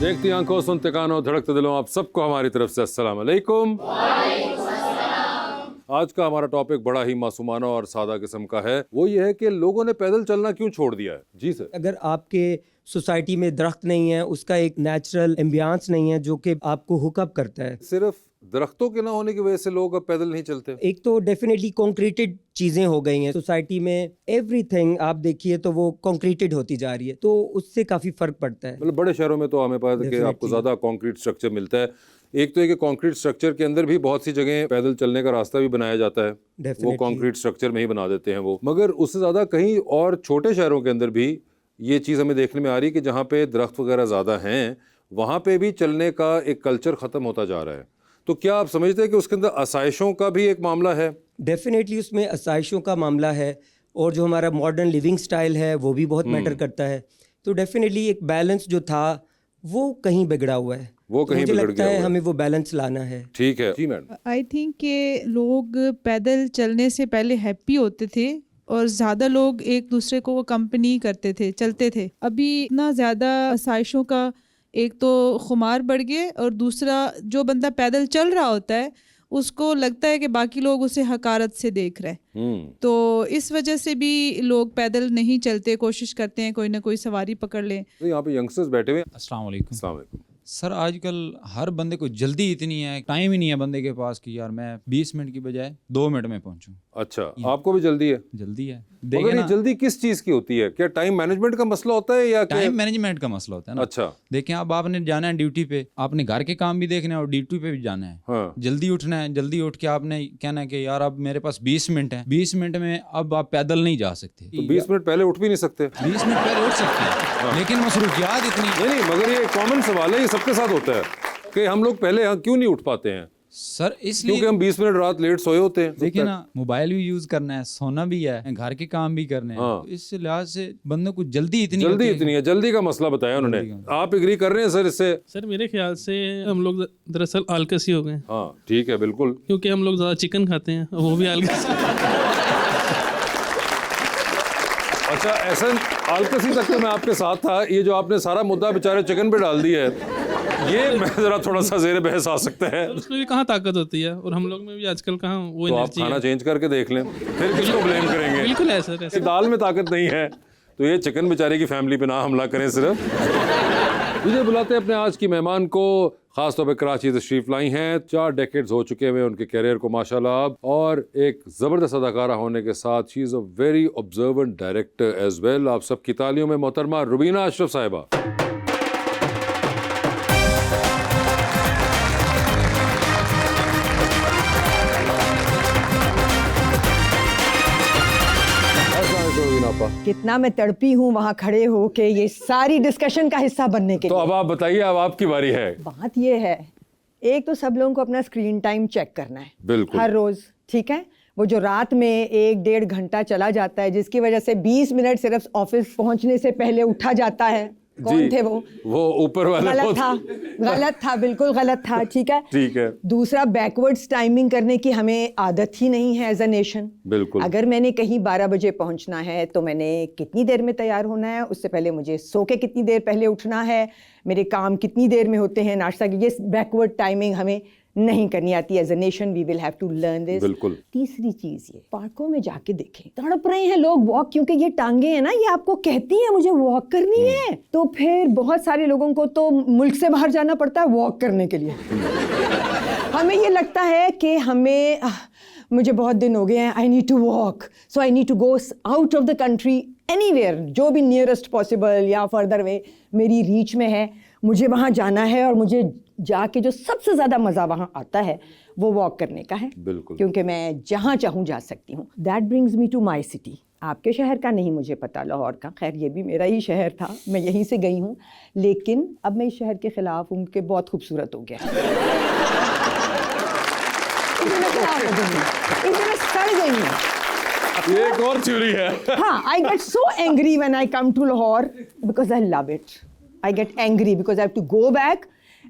देखती आंखों, सुनते कानों, धड़कते दिलों, आप सबको हमारी तरफ से अस्सलाम वालेकुम। आज का हमारा टॉपिक बड़ा ही मासूमाना और सादा किस्म का है। वो ये है कि लोगों ने पैदल चलना क्यों छोड़ दिया है। जी सर। अगर आपके सोसाइटी में दरख्त नहीं है, उसका एक नेचुरल एम्बियंस नहीं है जो कि आपको हुकअप करता है। सिर्फ दरख्तों के ना होने की वजह से लोग अब पैदल नहीं चलते। एक तो डेफिनेटली कॉन्क्रीटेड चीजें हो गई हैं सोसाइटी में, एवरीथिंग आप देखिए तो वो कॉन्क्रीटेड होती जा रही है, तो उससे काफी फर्क पड़ता है। मतलब बड़े शहरों में तो हमें पता है कि आपको ज्यादा कंक्रीट स्ट्रक्चर मिलता है। एक तो है कि कंक्रीट स्ट्रक्चर के अंदर भी बहुत सी जगह पैदल चलने का रास्ता भी बनाया जाता है, वो कंक्रीट स्ट्रक्चर में ही बना देते हैं वो। मगर उससे ज्यादा कहीं और छोटे शहरों के अंदर भी ये चीज़ हमें देखने में आ रही है कि जहाँ पे दरख्त वगैरह ज़्यादा हैं वहाँ पे भी चलने का एक कल्चर ख़त्म होता जा रहा है। तो क्या आप समझते हैं कि उसके अंदर आसाइशों का भी एक मामला है? डेफिनेटली उसमें आसाइशों का मामला है, और जो हमारा मॉडर्न लिविंग स्टाइल है वो भी बहुत मैटर करता है। तो डेफिनेटली एक बैलेंस जो था वो कहीं बिगड़ा हुआ है, वो कहीं मुझे बिगड़ लगता गया है हुआ है। हमें वो बैलेंस लाना है। ठीक है जी मैडम। आई थिंक कि लोग पैदल चलने से पहले हैप्पी होते थे और ज़्यादा लोग एक दूसरे को कंपनी करते थे, चलते थे। अभी इतना ज़्यादा आसाइशों का एक तो खुमार बढ़ गए, और दूसरा जो बंदा पैदल चल रहा होता है उसको लगता है कि बाकी लोग उसे हकारत से देख रहे हैं। तो इस वजह से भी लोग पैदल नहीं चलते, कोशिश करते हैं कोई ना कोई सवारी पकड़ लें। तो यहाँ पे यंगस्टर्स बैठे हुए हैं। अस्सलाम वालेकुम। अस्सलाम वालेकुम। सर आजकल हर बंदे को जल्दी इतनी है, टाइम ही नहीं है बंदे के पास कि यार मैं 20 मिनट की बजाय 2 मिनट में पहुंचूं। अच्छा, आपको भी जल्दी है? जल्दी है। मगर ये जल्दी किस चीज़ की होती है? क्या टाइम मैनेजमेंट का मसला होता है या टाइम मैनेजमेंट का मसला होता है ना। अच्छा। देखें, अब आपने जाना है ड्यूटी पे, आपने घर के काम भी देखने हैं और ड्यूटी पे भी जाना है। हाँ। जल्दी उठना है, जल्दी उठ के आपने कहना है कि यार अब मेरे पास 20 मिनट है, 20 मिनट में अब आप पैदल नहीं जा सकते। तो 20 मिनट पहले उठ भी नहीं सकते? 20 मिनट पहले उठ सकते हैं, लेकिन मसरूफियात इतनी। नहीं, मगर ये कॉमन सवाल है, ये सबके साथ होता है कि हम लोग पहले यहाँ क्यों नहीं उठ पाते हैं। सर इसलिए क्योंकि हम 20 मिनट रात लेट सोए होते हैं। देखिए ना, मोबाइल भी यूज करना है, सोना भी है, घर के काम भी करने हैं। हाँ। तो इस लिहाज से बंदों को जल्दी इतनी है। जल्दी का मसला बताया उन्होंने। आप एग्री कर रहे हैं सर इससे? सर मेरे ख्याल से हम लोग दरअसल आलकसी हो गए। हाँ ठीक है, बिल्कुल। क्योंकि हम लोग ज़्यादा चिकन खाते हैं, वो भी आलकसी। अच्छा, ऐसा आलकसी तक तो मैं आपके साथ था। ये जो आपने सारा मुद्दा बेचारे चिकन पे डाल दिया है, ये मैं जरा थोड़ा सा ज़ेर बहस आ सकता है। उसमें भी कहाँ ताकत होती है, और हम लोग में भी आजकल कहाँ वो तो आप एनर्जी खाना चेंज करके देख लें, फिर किसको ब्लेम करेंगे? बिल्कुल है सर, ऐसे दाल में ताकत नहीं है तो ये चिकन बेचारे की फैमिली पे ना हमला करें सिर्फ। मुझे बुलाते हैं अपने आज की मेहमान को, खास तौर पे कराची तशरीफ लाई हैं। 4 डेकेड्स हो चुके हैं उनके कैरियर को माशाल्लाह, और एक ज़बरदस्त अदाकारा होने के साथ she is a very observant director as well. आप सबकी तालियों में मोहतरमा रुबीना अशरफ साहिबा। कितना मैं तड़पी हूँ वहाँ खड़े हो के ये सारी डिस्कशन का हिस्सा बनने के तो लिए। अब आप बताइए, अब आपकी बारी है। बात ये है, एक तो सब लोगों को अपना स्क्रीन टाइम चेक करना है बिल्कुल हर रोज, ठीक है। वो जो रात में 1-1.5 घंटा चला जाता है, जिसकी वजह से 20 मिनट सिर्फ ऑफिस पहुंचने से पहले उठा जाता है। कौन थे वो ऊपर वाले। गलत था, बिल्कुल गलत था, ठीक है। ठीक है। दूसरा, बैकवर्ड्स टाइमिंग करने की हमें आदत ही नहीं है एज अ नेशन। बिल्कुल। अगर मैंने कहीं 12 बजे पहुंचना है तो मैंने कितनी देर में तैयार होना है, उससे पहले मुझे सो के कितनी देर पहले उठना है, मेरे काम कितनी देर में होते हैं, नाश्ता की, ये बैकवर्ड टाइमिंग हमें नहीं करनी आती। As a nation we will have to learn this. बिल्कुल। तीसरी चीज, ये पार्कों में जाके देखें, तड़प रहे हैं लोग वॉक, क्योंकि ये टांगे हैं ना, ये आपको कहती हैं मुझे वॉक करनी है। तो फिर बहुत सारे लोगों को तो मुल्क से बाहर जाना पड़ता है वॉक करने के लिए। हमें ये लगता है कि हमें मुझे बहुत दिन हो गए हैं, I need to walk, so I need to go out of the country, anywhere, जो भी नियरेस्ट पॉसिबल या फर्दर वे मेरी रीच में है, मुझे वहाँ जाना है। और मुझे जाके जो सबसे ज़्यादा मज़ा वहाँ आता है वो वॉक करने का है। बिल्कुल। क्योंकि मैं जहाँ चाहूँ जा सकती हूँ। That brings me to my city. आपके शहर का नहीं मुझे पता, लाहौर का, खैर ये भी मेरा ही शहर था, मैं यहीं से गई हूँ, लेकिन अब मैं इस शहर के ख़िलाफ़ हूँ कि बहुत खूबसूरत हो गया। इतने सड़ गई हूँ। ये एक और थ्योरी है। हाँ, I get so angry when I come to Lahore because I love it. I get angry because I have to go back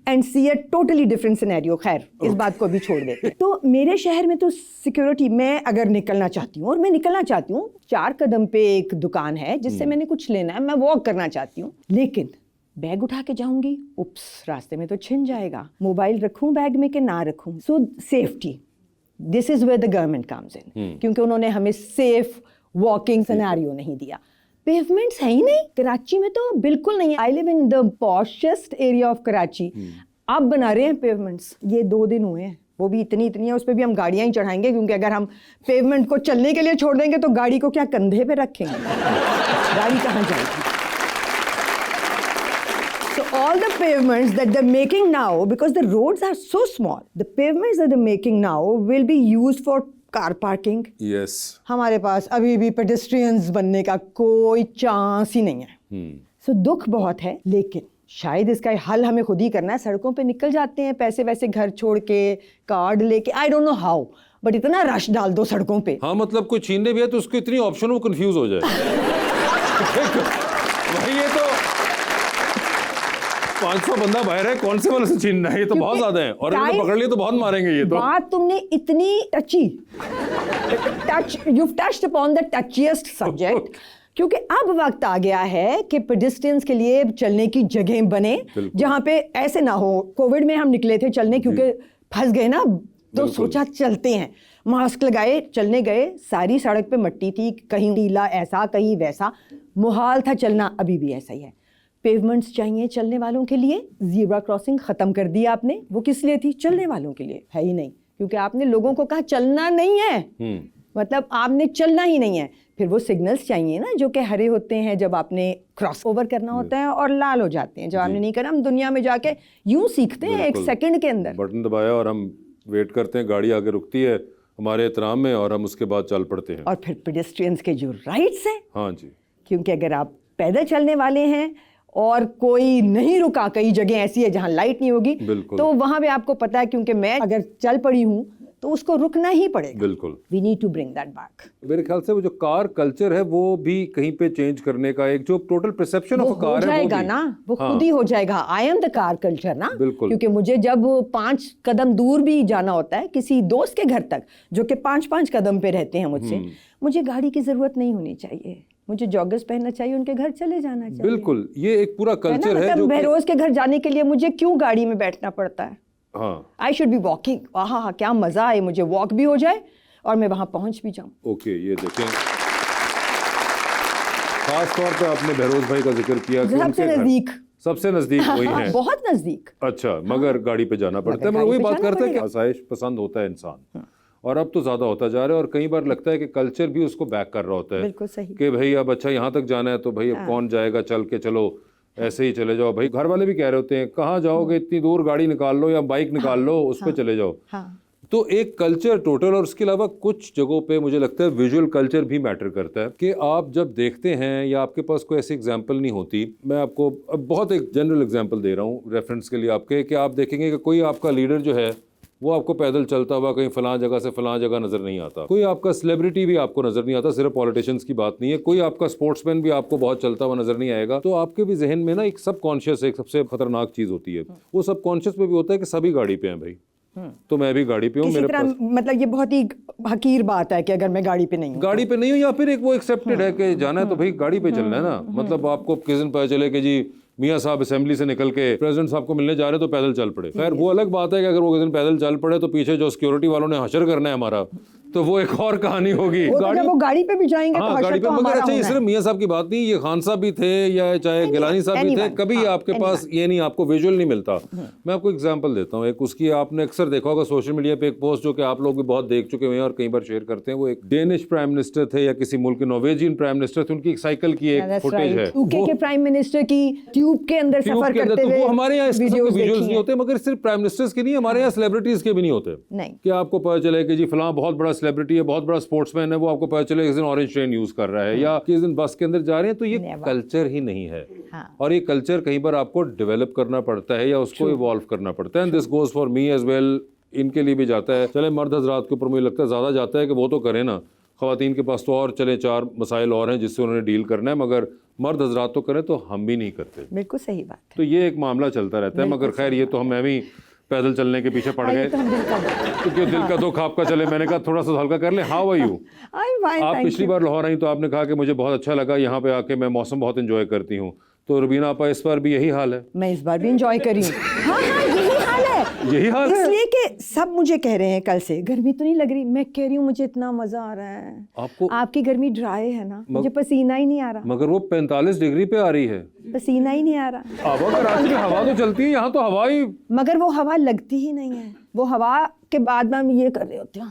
and see a totally different scenario. खैर, इस बात को भी छोड़ देते। तो मेरे शहर में तो सिक्योरिटी, मैं अगर निकलना चाहती हूँ, और मैं निकलना चाहती हूँ, 4 कदम पे एक दुकान है जिससे मैंने कुछ लेना है, मैं वॉक करना चाहती हूँ, लेकिन बैग उठा के जाऊंगी, उप्स रास्ते में तो छिन जाएगा, मोबाइल रखूं बैग में कि ना रखूं। So safety, this is where the government comes in, क्योंकि उन्होंने हमें सेफ वॉकिंग सिनेरियो नहीं दिया। पेवमेंट्स है ही नहीं कराची में, तो बिल्कुल नहीं। I live in the poshest area of Karachi, अब बना रहे हैं पेवमेंट्स, ये 2 दिन हुए हैं, वो भी इतनी है, उस पर भी हम गाड़ियां ही चढ़ाएंगे, क्योंकि अगर हम पेवमेंट को चलने के लिए छोड़ देंगे तो गाड़ी को क्या कंधे पे रखेंगे, गाड़ी कहाँ जाएगी। So all the pavements that they're making now, because the roads are so small, the pavements that they're making now will be used for car parking. Yes, हमारे पास अभी भी पेडेस्ट्रियंस बनने का कोई चांस ही नहीं है। सो दुख बहुत है, लेकिन शायद इसका हल हमें खुद ही करना है। सड़कों पे निकल जाते हैं पैसे वैसे घर छोड़ के, कार्ड लेके, आई डोंट नो हाउ, बट इतना रश डाल दो सड़कों पे। हाँ मतलब कोई छीनने भी है तो उसको इतनी ऑप्शन वो कंफ्यूज हो जाए। भाई ये तो 500 बंदा बाहर है, कौन से वाले से छीनना है, ये तो बहुत ज्यादा है, और इन्होंने पकड़ लिए तो बहुत मारेंगे ये तो। बात तुमने इतनी you've touched upon the touchiest subject, क्योंकि अब वक्त आ गया है कि पेडेस्ट्रियंस के लिए चलने की जगह बने, जहां पे ऐसे ना हो। कोविड में हम निकले थे चलने, क्योंकि फंस गए ना, तो सोचा चलते हैं, मास्क लगाए, चलने गए, सारी सड़क पे मट्टी थी, कहीं ढीला ऐसा कहीं वैसा, मुहाल था चलना। अभी भी ऐसा ही है। पेवमेंट्स चाहिए चलने वालों के लिए। ज़ीब्रा क्रॉसिंग ख़त्म कर दी आपने, वो किस लिए थी? चलने वालों के लिए, है ही नहीं, क्योंकि आपने लोगों को कहा चलना नहीं है, मतलब आपने चलना ही नहीं है। फिर वो सिग्नल्स चाहिए ना, जो कि हरे होते हैं जब आपने क्रॉस ओवर करना होता है, और लाल हो जाते हैं जब आपने नहीं करना। हम दुनिया में जाके यूं सीखते हैं 1 सेकंड के अंदर, बटन दबाया और हम वेट करते हैं, गाड़ी आगे रुकती है हमारे एहतराम में, और हम उसके बाद चल पड़ते हैं। और फिर पेडेस्ट्रियंस के जो राइट्स हैं, हाँ जी, क्योंकि अगर आप पैदल चलने वाले हैं और कोई नहीं रुका, कई जगह ऐसी है जहां लाइट नहीं होगी, तो वहां पे आपको पता है, क्योंकि मैं अगर चल पड़ी हूं तो उसको रुकना ही पड़ेगा। बिल्कुल, we need to bring that back. मेरे ख्याल से वो जो कार कल्चर है वो भी कहीं पे चेंज करने का, एक जो टोटल परसेप्शन ऑफ कार है जाएगा ना, वो खुद ही हो जाएगा। I am the car culture ना, क्योंकि मुझे जब 5 कदम दूर भी जाना होता है किसी दोस्त के घर तक, जो कि 5-5 कदम पे रहते हैं मुझसे, मुझे गाड़ी की जरूरत नहीं होनी चाहिए, मुझे जॉगर्स पहनना चाहिए, उनके घर चले जाना चाहिए। बिल्कुल, ये एक पूरा कल्चर है जो बहरोज के घर जाने के लिए मुझे क्यों गाड़ी में बैठना पड़ता है? हाँ, आई शुड बी वॉकिंग। हाँ, क्या मजा आए, मुझे वॉक भी हो जाए और मैं वहां पहुंच भी जाऊं। ओके, ये देखें, खास तौर पे आपने बहरोज भाई का जिक्र किया कि सबसे नजदीक, सबसे नजदीक वही है, बहुत नजदीक। अच्छा, मगर गाड़ी पे जाना पड़ता है। मैं वही बात करते हैं कि आसाइश पसंद होता है इंसान, और अब तो ज्यादा होता जा रहा है, और कई बार लगता है कि कल्चर भी उसको बैक कर रहा होता है। बिल्कुल सही। कि भाई अब अच्छा यहाँ तक जाना है तो भाई अब कौन जाएगा, चल के चलो, ऐसे ही चले जाओ। भाई घर वाले भी कह रहे होते हैं कहाँ जाओगे, इतनी दूर गाड़ी निकाल लो या बाइक निकाल लो, उस पर चले जाओ। तो एक कल्चर टोटल, और उसके अलावा कुछ जगहों पे मुझे लगता है विजुअल कल्चर भी मैटर करता है, कि आप जब देखते हैं या आपके पास कोई ऐसी एग्जांपल नहीं होती। मैं आपको अब बहुत एक जनरल एग्जांपल दे रहा हूँ रेफरेंस के लिए आपके, कि आप देखेंगे कि कोई आपका लीडर जो है वो आपको पैदल चलता हुआ कहीं फलां जगह से फलां जगह नजर नहीं आता। कोई आपका सेलिब्रिटी भी आपको नजर नहीं आता, सिर्फ पॉलिटिशियंस की बात नहीं है, कोई आपका स्पोर्ट्समैन भी आपको बहुत चलता हुआ नजर नहीं आएगा। तो आपके भी जहन में ना एक सबकॉन्शियस, एक सबसे खतरनाक चीज होती है, वो सबकॉन्शियस में भी होता है कि सभी गाड़ी पे हैं भाई, तो मैं भी गाड़ी पे हूँ, मेरे पास, मतलब ये बहुत ही हकीर बात है कि अगर मैं गाड़ी पे नहीं हूँ, गाड़ी पे नहीं हूँ, या फिर एक वो एक्सेप्टेड है कि जाना है तो भाई गाड़ी पे चलना है ना। मतलब आपको किस दिन पता चले कि जी मियाँ साहब असेंबली से निकल के प्रेसिडेंट साहब को मिलने जा रहे तो पैदल चल पड़े। खैर वो अलग बात है कि अगर वो किसी दिन पैदल चल पड़े तो पीछे जो सिक्योरिटी वालों ने हशर करना है हमारा, तो वो एक और कहानी होगी। वो गाड़ी पे भी जाएंगे हाँ, गाड़ी पे, मगर अच्छा, ये सिर्फ मियाँ साहब की बात नहीं, ये खान साहब भी थे या चाहे गिलानी साहब भी थे, कभी आपके पास ये नहीं, आपको विजुअल नहीं मिलता। मैं आपको एग्जांपल देता हूँ, एक उसकी आपने अक्सर देखा होगा सोशल मीडिया पे एक पोस्ट, जो कि आप लोग भी बहुत देख चुके हैं और कई बार शेयर करते हैं। वो एक डेनिश प्राइम मिनिस्टर थे या किसी मुल्क के नॉर्वेजियन प्राइम मिनिस्टर थे, उनकी एक साइकिल की एक फुटेज है, यूके के प्राइम मिनिस्टर की ट्यूब के अंदर सफर करते हुए। वो हमारे यहाँ विजुअल्स नहीं होते, मगर सिर्फ प्राइम मिनिस्टर्स के नहीं, हमारे यहाँ सेलिब्रिटीज के भी नहीं होते। कि आपको पता चले कि जी फलां बहुत बड़ा सेलिब्रिटी है, बहुत बड़ा स्पोर्ट्समैन है, वो आपको पता चले किस दिन ऑरेंज ट्रेन यूज कर रहा है या किस दिन बस के अंदर जा रहे हैं, तो ये कल्चर ही नहीं है। और ये कल्चर कई बार आपको डेवलप करना पड़ता है या उसको इवॉल्व करना पड़ता है। This goes for me as well, इनके लिए भी जाता है। चले मर्द हजरात के ऊपर मुझे लगता है ज़्यादा जाता है कि वो तो करें ना, ख़वातीन के पास तो और चले 4 मसाइल और हैं जिससे उन्होंने डील करना है, मगर मर्द हजरात तो करें तो हम भी नहीं करते। बिल्कुल सही बात। तो ये एक मामला चलता रहता है, मगर खैर ये तो मैं भी पैदल चलने के पीछे पड़ गए, तो क्यों दिल का दुख आपका चले, मैंने कहा थोड़ा सा हल्का कर ले। How are you? आप पिछली बार लाहौर आई तो आपने कहा कि मुझे बहुत अच्छा लगा यहाँ पे आके, मैं मौसम बहुत एंजॉय करती हूँ। तो रुबीना आपा इस बार भी यही हाल है? मैं इस बार भी एंजॉय कर रही हूँ। हाँ यही हाल है। यही हाल है? इसलिए कि सब मुझे कह रहे हैं कल से गर्मी तो नहीं लग रही, मैं कह रही हूँ मुझे इतना मजा आ रहा है। आपको? आपकी गर्मी ड्राई है ना, मुझे पसीना ही नहीं आ रहा। मगर वो 45 डिग्री पे आ रही है, पसीना ही नहीं आ रहा। अब कराची में हवा तो चलती है, यहाँ तो हवा ही। मगर वो हवा लगती ही नहीं है, वो हवा के बाद में हम ये कर रहे होते हैं।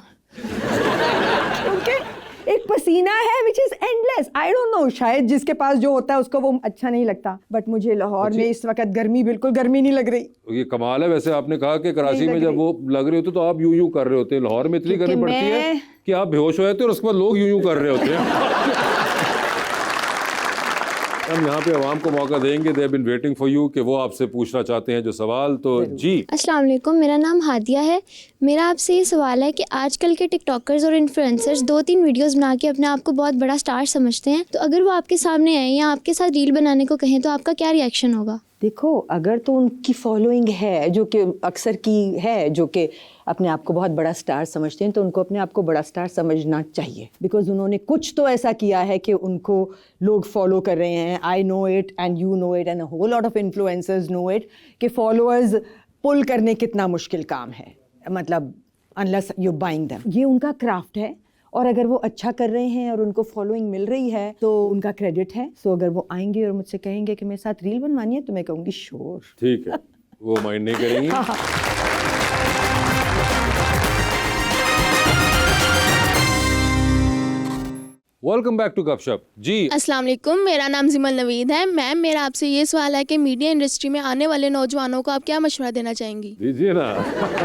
ओके, एक पसीना है which is endless. I don't no, शायद जिसके पास जो होता है उसको वो अच्छा नहीं लगता, बट मुझे लाहौर में इस वक्त गर्मी बिल्कुल गर्मी नहीं लग रही। ये कमाल है। वैसे आपने कहा कि कराची में जब वो लग रहे होते तो आप यूं कर रहे होते हैं, लाहौर में इतनी गर्मी पड़ती है कि आप बेहोश हो जाते हैं और उसके बाद लोग यूं कर रहे होते हैं। हम यहाँ पे आवाम को मौका देंगे, they have been waiting for you, कि वो आपसे पूछना चाहते हैं जो सवाल। तो जी अस्सलाम वालेकुम, मेरा नाम हादिया है। मेरा आपसे ये सवाल है कि आजकल के टिकटॉकर्स और इन्फ्लुएंसर्स 2-3 वीडियोस बना के अपने आप को बहुत बड़ा स्टार समझते हैं, तो अगर वो आपके सामने आए या आपके साथ रील बनाने को कहें तो आपका क्या रिएक्शन होगा? देखो, अगर तो उनकी फॉलोइंग है जो कि अक्सर की है, जो कि अपने आप को बहुत बड़ा स्टार समझते हैं, तो उनको अपने आप को बड़ा स्टार समझना चाहिए, बिकॉज उन्होंने कुछ तो ऐसा किया है कि उनको लोग फॉलो कर रहे हैं। I know it and you know it and a whole lot of influencers know it कि फॉलोअर्स पुल करने कितना मुश्किल काम है, मतलब अनलेस यू बाइंग देम। ये उनका क्राफ्ट है, और अगर वो अच्छा कर रहे हैं और उनको फॉलोइंग मिल रही है तो उनका क्रेडिट है। सो अगर वो आएंगे और मुझसे कहेंगे कि मेरे साथ रील बनवानी है, तो मैं कहूँगी श्योर, ठीक है, वो माइंड नहीं करेंगी। वेलकम बैक टू गपशप। जी अस्सलाम वालेकुम, मेरा नाम जिमल नवीद है। मैम, मेरा आपसे ये सवाल है कि मीडिया इंडस्ट्री में आने वाले नौजवानों को आप क्या मशवरा देना चाहेंगी? दीजिए ना,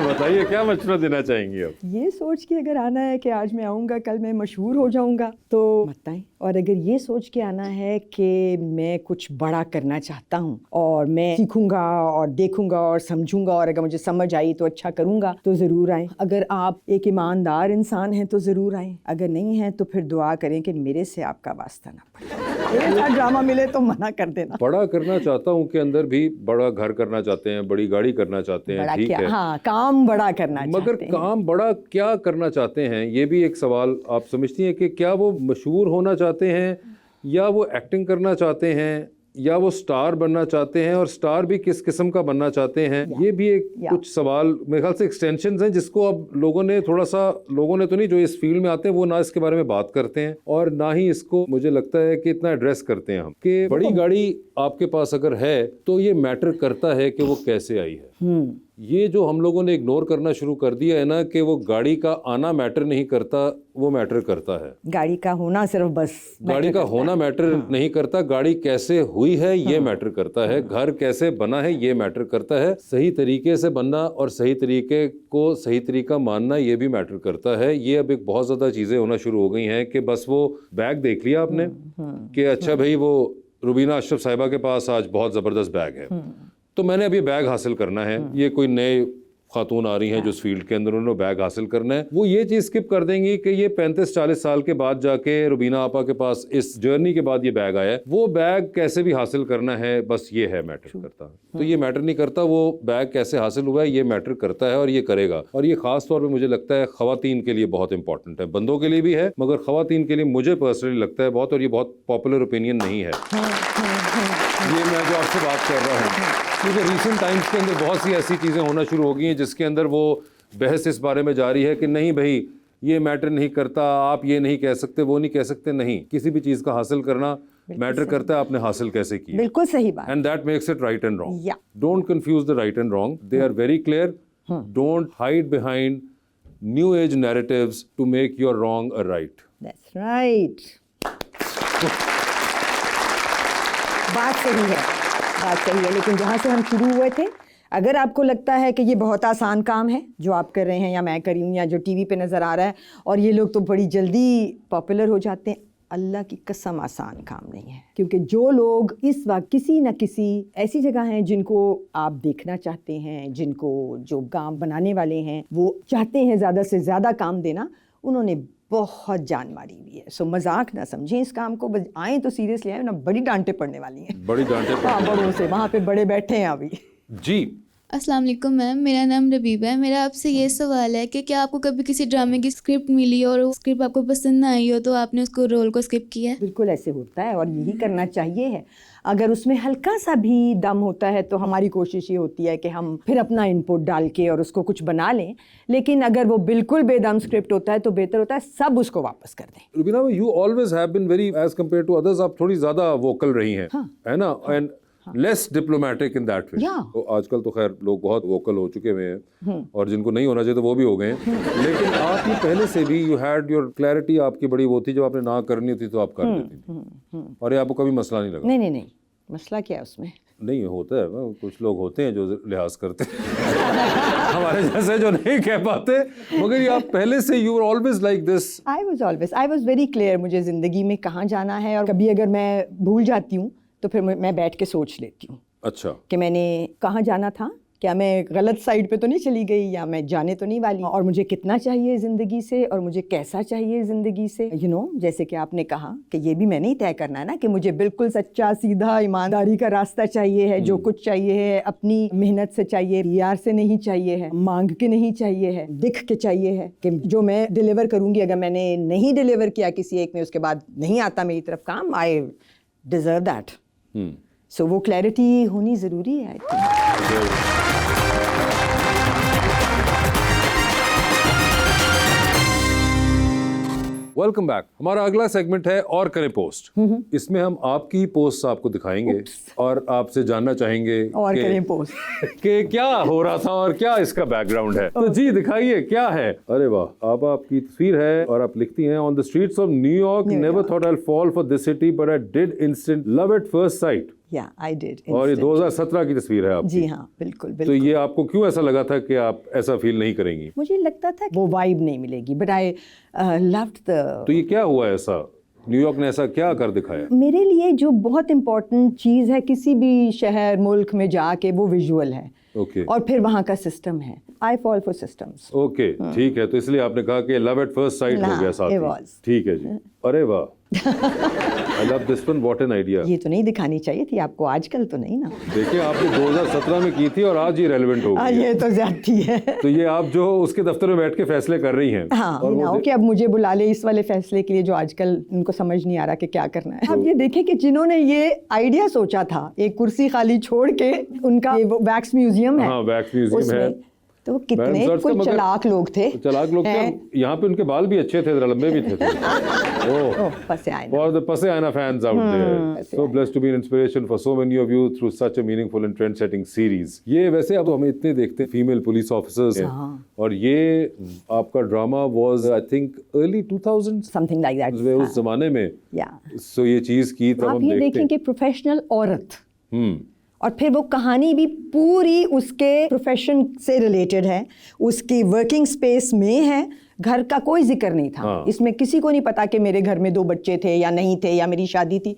बताइए क्या मशवरा देना चाहेंगी आप? ये सोच के अगर आना है कि आज मैं आऊँगा कल मैं मशहूर हो जाऊँगा, तो मत आएं। और अगर ये सोच के आना है कि मैं कुछ बड़ा करना चाहता हूँ और मैं सीखूंगा और देखूंगा और समझूंगा, और अगर मुझे समझ आई तो अच्छा करूंगा, तो ज़रूर आएँ। अगर आप एक ईमानदार इंसान हैं तो ज़रूर आएँ, अगर नहीं हैं तो फिर दुआ करें कि मेरे से आपका वास्ता ना पड़े। ऐसा ड्रामा मिले तो मना कर देना। बड़ा करना चाहता हूँ के अंदर भी बड़ा घर करना चाहते हैं, बड़ी गाड़ी करना चाहते हैं, ठीक है, हाँ, काम बड़ा करना मगर चाहते हैं। काम बड़ा क्या करना चाहते हैं, ये भी एक सवाल। आप समझती हैं कि क्या वो मशहूर होना चाहते हैं, या वो एक्टिंग करना चाहते हैं, या वो स्टार बनना चाहते हैं, और स्टार भी किस किस्म का बनना चाहते हैं? ये भी एक कुछ सवाल मेरे ख्याल से एक्सटेंशंस हैं, जिसको अब लोगों ने थोड़ा सा, लोगों ने तो नहीं, जो इस फील्ड में आते हैं वो ना इसके बारे में बात करते हैं और ना ही इसको मुझे लगता है कि इतना एड्रेस करते हैं हम। कि बड़ी गाड़ी आपके पास अगर है तो ये मैटर करता है कि वो कैसे आई है। ये जो हम लोगों ने इग्नोर करना शुरू कर दिया है ना, कि वो गाड़ी का आना मैटर नहीं करता, वो मैटर करता है। गाड़ी का होना सिर्फ बस गाड़ी का होना मैटर नहीं करता, गाड़ी कैसे हुई है ये मैटर करता है, घर कैसे बना है ये मैटर करता है, सही तरीके से बनना और सही तरीके को सही तरीका मानना ये भी मैटर करता है। ये अब एक बहुत ज़्यादा चीज़ें होना शुरू हो गई हैं कि बस वो बैग देख लिया आपने कि अच्छा भाई वो रुबीना अशरफ साहिबा के पास आज बहुत ज़बरदस्त बैग है, तो मैंने अभी बैग हासिल करना है। ये कोई नए खातून आ रही हैं जो इस फील्ड के अंदर, उन्होंने बैग हासिल करना है, वो ये चीज़ स्किप कर देंगी कि ये 35-40 साल के बाद जाके रुबीना आपा के पास इस जर्नी के बाद ये बैग आया है, वो बैग कैसे भी हासिल करना है, बस ये है मैटर करता है। तो ये मैटर नहीं करता वो बैग कैसे हासिल हुआ है, ये मैटर करता है और ये करेगा। और ये खास तौर पे मुझे लगता है ख़वातीन के लिए बहुत इंपॉर्टेंट है, बंदों के लिए भी है मगर ख़वातीन के लिए मुझे पर्सनली लगता है बहुत, और ये बहुत पॉपुलर ओपिनियन नहीं है ये मैं जो आपसे बात कर रहा हूँ, क्योंकि रिसेंट टाइम्स के अंदर बहुत सी ऐसी चीज़ें होना शुरू हो गई हैं जिसके अंदर वो बहस इस बारे में जारी है कि नहीं भाई ये मैटर नहीं करता, आप ये नहीं कह सकते, वो नहीं कह सकते। नहीं, किसी भी चीज़ का हासिल करना मैटर करता है, आपने हासिल कैसे किया। बिल्कुल सही बात। And that makes it right and wrong. Yeah. Don't confuse the right and wrong, they are very clear. Don't hide behind new age narratives to make your wrong a right. That's right. बात सही है, बात सही है। लेकिन जहाँ से हम शुरू हुए थे, अगर आपको लगता है कि ये बहुत आसान काम है जो आप कर रहे हैं या मैं कर रही हूँ या जो टीवी पे नज़र आ रहा है और ये लोग तो बड़ी जल्दी पॉपुलर हो जाते हैं, अल्लाह की कसम आसान काम नहीं है। क्योंकि जो लोग इस वक्त किसी न किसी ऐसी जगह हैं जिनको आप देखना चाहते हैं, जिनको जो काम बनाने वाले हैं वो चाहते हैं ज़्यादा से ज़्यादा काम देना, उन्होंने बहुत जान मारी हुई है। सो मजाक ना समझें इस काम को, आए तो सीरियसली आए ना, बड़ी डांटे पड़ने वाली हैं, बड़ी डांटे हाँ, बड़ों से। वहाँ पे बड़े बैठे हैं अभी। जी अस्सलाम वालेकुम मैम, मेरा नाम रबीबा है। मेरा आपसे ये सवाल है कि क्या आपको कभी किसी ड्रामे की स्क्रिप्ट मिली और वो स्क्रिप्ट आपको पसंद ना आई हो तो आपने उसको रोल को स्किप किया है? बिल्कुल ऐसे होता है और यही करना चाहिए है। अगर उसमें हल्का सा भी दम होता है तो हमारी कोशिश ये होती है कि हम फिर अपना इनपुट डाल के और उसको कुछ बना लें, लेकिन अगर वो बिल्कुल बेदम स्क्रिप्ट होता है तो बेहतर होता है सब उसको वापस कर दें। Rubina, you always have been very as compare to others, आप थोड़ी ज्यादा वोकल रही हैं, है ना, and less diplomatic in that way. तो आजकल तो खैर लोग बहुत वोकल हो चुके हुए हैं और जिनको नहीं होना चाहिए तो वो भी हो गए हैं, लेकिन आप ये पहले से भी यू हैड योर क्लैरिटी, आपकी बड़ी वो थी, जब आपने ना करनी होती तो आप कर देती थी, और ये आपको कभी मसला नहीं लगा? नहीं, मसला क्या है उसमें? नहीं होता है, कुछ लोग होते हैं जो लिहाज करते हैं हमारे जैसे जो नहीं कह पाते, मगर ये आप पहले से you were always like this. I was very clear मुझे ज़िंदगी में कहाँ जाना है, और कभी अगर मैं भूल जाती हूँ तो फिर मैं बैठ के सोच लेती हूँ अच्छा कि मैंने कहाँ जाना था, क्या मैं गलत साइड पे तो नहीं चली गई, या मैं जाने तो नहीं वाली, और मुझे कितना चाहिए ज़िंदगी से और मुझे कैसा चाहिए ज़िंदगी से। यू नो, जैसे कि आपने कहा कि ये भी मैंने ही तय करना है ना कि मुझे बिल्कुल सच्चा सीधा ईमानदारी का रास्ता चाहिए है, जो कुछ चाहिए है अपनी मेहनत से चाहिए, PR से नहीं चाहिए है, मांग के नहीं चाहिए है, दिख के चाहिए है कि जो मैं डिलीवर करूँगी, अगर मैंने नहीं डिलीवर किया किसी एक में, उसके बाद नहीं आता मेरी तरफ काम, आई डिज़र्व दैट। सो वो क्लैरिटी होनी ज़रूरी है। Welcome back. हमारा अगला सेगमेंट है और करें पोस्ट। इसमें हम आपकी पोस्ट आपको दिखाएंगे और आपसे जानना चाहेंगे और करें पोस्ट कि क्या हो रहा था और क्या इसका बैकग्राउंड है। तो जी दिखाइए क्या है। अरे वाह, अब आपकी तस्वीर है और आप लिखती हैं, on the streets of New York, never thought I will fall for this city but I did instant love at first sight. I did. और ये 2017 की तस्वीर है आपकी। जी हाँ, बिल्कुल। तो ये आपको क्यों ऐसा लगा था कि आप ऐसा फील नहीं करेंगी? मुझे लगता था वो वाइब नहीं मिलेगी, बट आई लव्ड द। तो ये क्या हुआ ऐसा, न्यूयॉर्क ने ऐसा क्या कर दिखाया? मेरे लिए जो बहुत इम्पोर्टेंट चीज़ है किसी भी शहर मुल्क में जाके, वो विजुअल है। ओके। और फिर वहाँ का सिस्टम है। I fall for systems. Okay, ठीक है, तो इसलिए आपने कहा कि लव एट फर्स्ट साइट हो गया साथ में। ठीक है जी। अरे वाह, I love this one, what an idea. ये तो नहीं दिखानी चाहिए थी आपको, आजकल तो नहीं ना। देखिए आपने 2017 में की थी और आज ये रेलेवेंट हो गई। ये तो ज्यादती है। तो ये आप जो उसके दफ्तर में बैठ के फैसले कर रही हैं। हाँ, और कि अब मुझे बुला ले इस वाले फैसले के लिए जो आजकल उनको समझ नहीं आ रहा कि क्या करना है। अब ये देखें कि जिन्होंने ये आइडिया सोचा था, एक कुर्सी खाली छोड़ के, उनका वैक्स म्यूजियम है। हाँ, वैक्स म्यूजियम है। तो कितने कोई चलाक लोग थे। चलाक लोग थे। यहाँ पे उनके बाल भी अच्छे थे, लंबे भी थे। For the Passe Aina fans out there, so blessed to be an inspiration for so many of you through such a meaningful and trend-setting series. ये वैसे अब हम इतने देखते हैं फीमेल पुलिस ऑफिसर्स, और ये आपका drama was I think early 2000s, something like that. उस जमाने में। So ये चीज की तब हम देखते हैं। आप ये देखें कि प्रोफेशनल औरत, और फिर वो कहानी भी पूरी उसके प्रोफेशन से रिलेटेड है, उसकी वर्किंग स्पेस में है, घर का कोई जिक्र नहीं था। इसमें किसी को नहीं पता कि मेरे घर में 2 बच्चे थे या नहीं थे या मेरी शादी थी।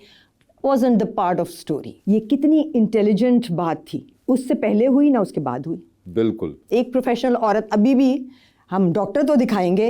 wasn't the part of story। ये कितनी इंटेलिजेंट बात थी, उससे पहले हुई ना उसके बाद हुई। बिल्कुल। एक प्रोफेशनल औरत, अभी भी हम डॉक्टर तो दिखाएंगे,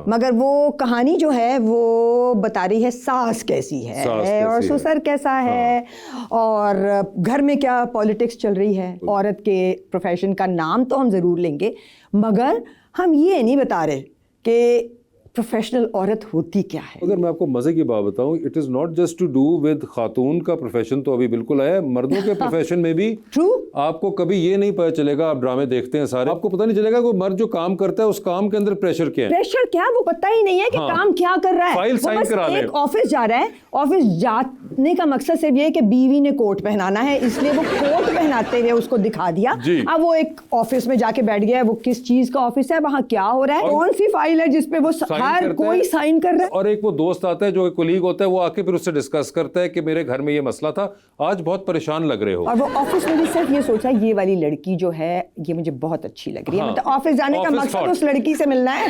मगर वो कहानी जो है वो बता रही है सास कैसी है, और ससुर कैसा है, और घर में क्या पॉलिटिक्स चल रही है। औरत के प्रोफेशन का नाम तो हम ज़रूर लेंगे, मगर हम ये नहीं बता रहे कि प्रोफेशनल औरत होती क्या है। अगर मैं आपको मजे की बात बताऊं, it is not just to do with खातून का प्रोफेशन, तो अभी बिल्कुल है, मर्दों के प्रोफेशन में भी। ट्रू। आपको कभी ये नहीं पता चलेगा, आप ड्रामे देखते हैं सारे, आपको पता नहीं चलेगा कि मर्द जो काम करता है उस काम के अंदर प्रेशर क्या है। प्रेशर क्या, वो पता ही नहीं है कि काम क्या कर रहा है। फाइल साइन करा ले। एक ऑफिस जा रहा है, ऑफिस जाने का मकसद सिर्फ ये है कि बीवी ने कोट पहनाना है, इसलिए वो कोट पहनाते हुए उसको दिखा दिया। अब वो एक ऑफिस में जाके बैठ गया है, वो किस चीज का ऑफिस है, वहाँ क्या हो रहा है, कौन सी फाइल है जिसपे वो हर कोई साइन कर रहा है। और एक वो दोस्त आता है जो एक कोलीग होता है, वो आके फिर उससे डिस्कस करता है कि मेरे घर में ये मसला था, आज बहुत परेशान लग रहे हो। और वो ऑफिस में भी सिर्फ ये सोचा, ये वाली लड़की जो है ये मुझे बहुत अच्छी लग रही है। मतलब ऑफिस जाने का मकसद उस लड़की से मिलना है।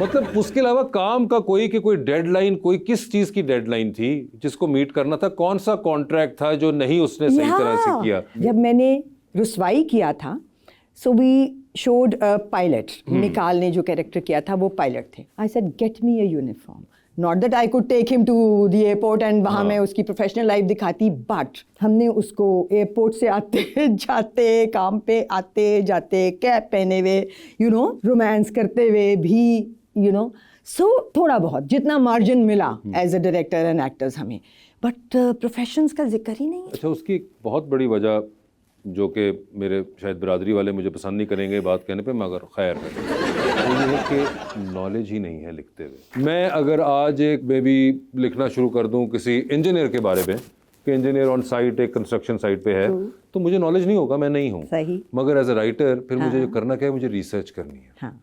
मतलब उसके अलावा काम का कोई डेडलाइन, कोई किस चीज की डेडलाइन थी जिसको मीट करना था, कौन सा कॉन्ट्रैक्ट था जो नहीं उसने सही तरह से किया। जब मैंने रुसवाई किया था, so we showed a pilot. निकाल ने जो कैरेक्टर किया था वो पायलट थे। I said get me a uniform, not that I could take him to the airport and वहाँ मैं उसकी प्रोफेशनल लाइफ दिखाती, बट हमने उसको एयरपोर्ट से आते जाते, काम पे आते जाते, कैप पहने हुए, यू नो, रोमांस करते हुए भी, यू नो, सो थोड़ा बहुत जितना मार्जिन मिला as a director and actors हमें, बट प्रोफेशंस का जिक्र ही नहीं है। अच्छा, उसकी एक बहुत बड़ी वजह जो कि मेरे शायद बिरादरी वाले मुझे पसंद नहीं करेंगे बात कहने पे, मगर खैर तो ये है कि नॉलेज ही नहीं है लिखते हुए। मैं अगर आज एक बेबी लिखना शुरू कर दूं किसी इंजीनियर के बारे में कि इंजीनियर ऑन साइट एक कंस्ट्रक्शन साइट पे है, तो मुझे नॉलेज नहीं होगा, मैं नहीं हूँ। सही। मगर एज अ राइटर फिर मुझे जो करना क्या है, मुझे रिसर्च करनी है। हाँ।